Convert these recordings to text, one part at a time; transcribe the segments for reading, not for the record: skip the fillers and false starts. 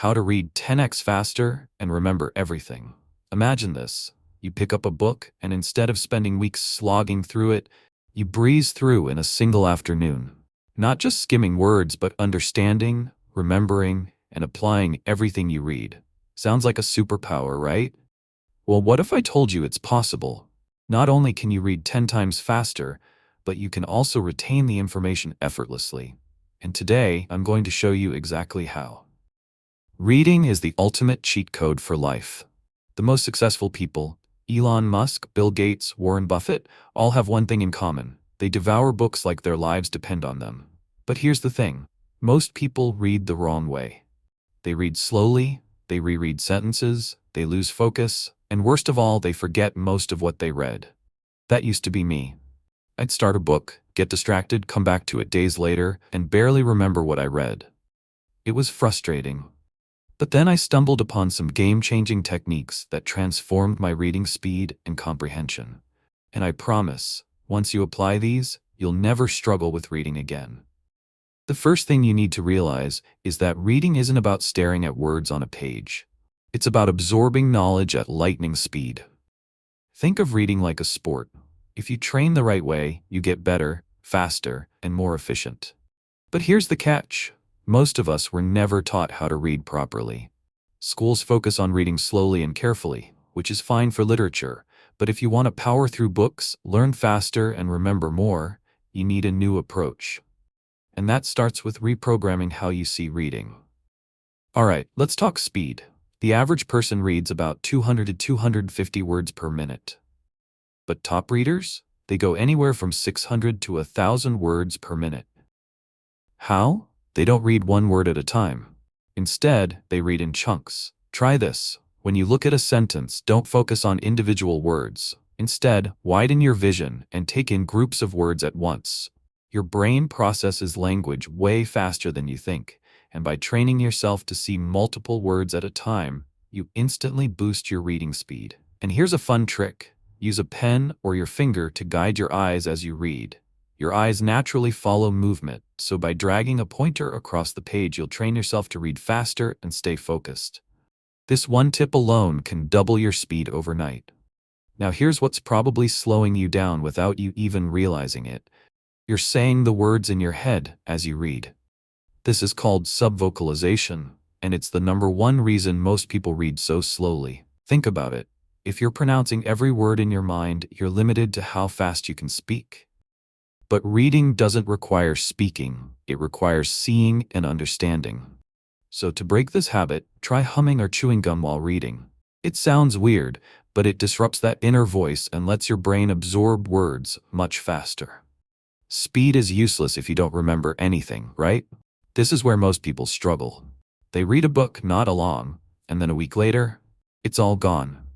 How to read 10x faster and remember everything. Imagine this. You pick up a book, and instead of spending weeks slogging through it, you breeze through in a single afternoon. Not just skimming words, but understanding, remembering, and applying everything you read. Sounds like a superpower, right? Well, what if I told you it's possible? Not only can you read 10 times faster, but you can also retain the information effortlessly. And today, I'm going to show you exactly how. Reading is the ultimate cheat code for life. The most successful people, Elon Musk, Bill Gates, Warren Buffett, all have one thing in common. They devour books like their lives depend on them. But here's the thing. Most people read the wrong way. They read slowly, they reread sentences, they lose focus, and worst of all, they forget most of what they read. That used to be me. I'd start a book, get distracted, come back to it days later, and barely remember what I read. It was frustrating. But then I stumbled upon some game-changing techniques that transformed my reading speed and comprehension. And I promise, once you apply these, you'll never struggle with reading again. The first thing you need to realize is that reading isn't about staring at words on a page. It's about absorbing knowledge at lightning speed. Think of reading like a sport. If you train the right way, you get better, faster, and more efficient. But here's the catch. Most of us were never taught how to read properly. Schools focus on reading slowly and carefully, which is fine for literature, but if you want to power through books, learn faster, and remember more, you need a new approach. And that starts with reprogramming how you see reading. Alright, let's talk speed. The average person reads about 200 to 250 words per minute. But top readers? They go anywhere from 600 to 1,000 words per minute. How? They don't read one word at a time. Instead, they read in chunks. Try this. When you look at a sentence, don't focus on individual words. Instead, widen your vision and take in groups of words at once. Your brain processes language way faster than you think, and by training yourself to see multiple words at a time, you instantly boost your reading speed. And here's a fun trick. Use a pen or your finger to guide your eyes as you read. Your eyes naturally follow movement, so by dragging a pointer across the page, you'll train yourself to read faster and stay focused. This one tip alone can double your speed overnight. Now here's what's probably slowing you down without you even realizing it. You're saying the words in your head as you read. This is called subvocalization, and it's the #1 reason most people read so slowly. Think about it. If you're pronouncing every word in your mind, you're limited to how fast you can speak. But reading doesn't require speaking, it requires seeing and understanding. So to break this habit, try humming or chewing gum while reading. It sounds weird, but it disrupts that inner voice and lets your brain absorb words much faster. Speed is useless if you don't remember anything, right? This is where most people struggle. They read a book not along, and then a week later, it's all gone.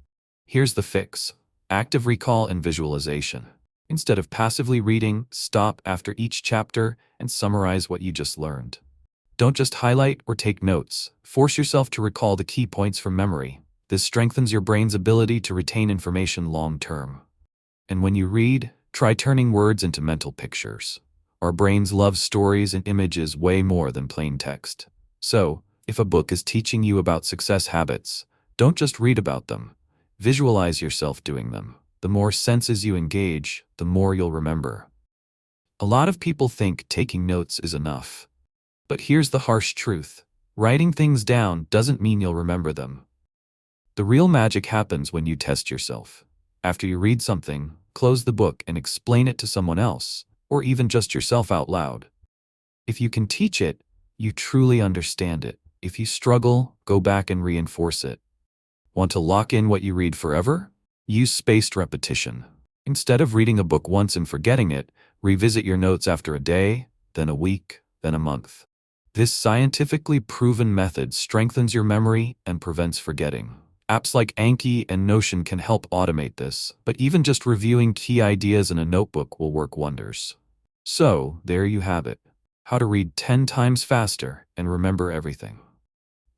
Here's the fix: active recall and visualization. Instead of passively reading, stop after each chapter and summarize what you just learned. Don't just highlight or take notes. Force yourself to recall the key points from memory. This strengthens your brain's ability to retain information long term. And when you read, try turning words into mental pictures. Our brains love stories and images way more than plain text. So, if a book is teaching you about success habits, don't just read about them. Visualize yourself doing them. The more senses you engage, the more you'll remember. A lot of people think taking notes is enough. But here's the harsh truth. Writing things down doesn't mean you'll remember them. The real magic happens when you test yourself. After you read something, close the book and explain it to someone else, or even just yourself out loud. If you can teach it, you truly understand it. If you struggle, go back and reinforce it. Want to lock in what you read forever? Use spaced repetition. Instead of reading a book once and forgetting it, revisit your notes after a day, then a week, then a month. This scientifically proven method strengthens your memory and prevents forgetting. Apps like Anki and Notion can help automate this, but even just reviewing key ideas in a notebook will work wonders. So, there you have it. How to read 10 times faster and remember everything.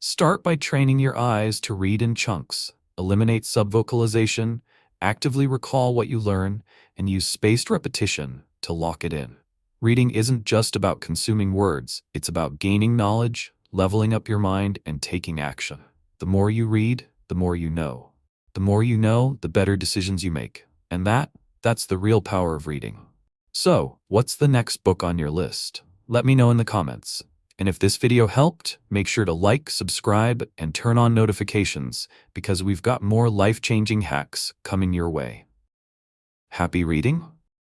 Start by training your eyes to read in chunks. Eliminate subvocalization, actively recall what you learn, and use spaced repetition to lock it in. Reading isn't just about consuming words, it's about gaining knowledge, leveling up your mind and taking action. The more you read, the more you know. The more you know, the better decisions you make. And that's the real power of reading. So, what's the next book on your list? Let me know in the comments. And if this video helped, make sure to like, subscribe, and turn on notifications because we've got more life-changing hacks coming your way. Happy reading?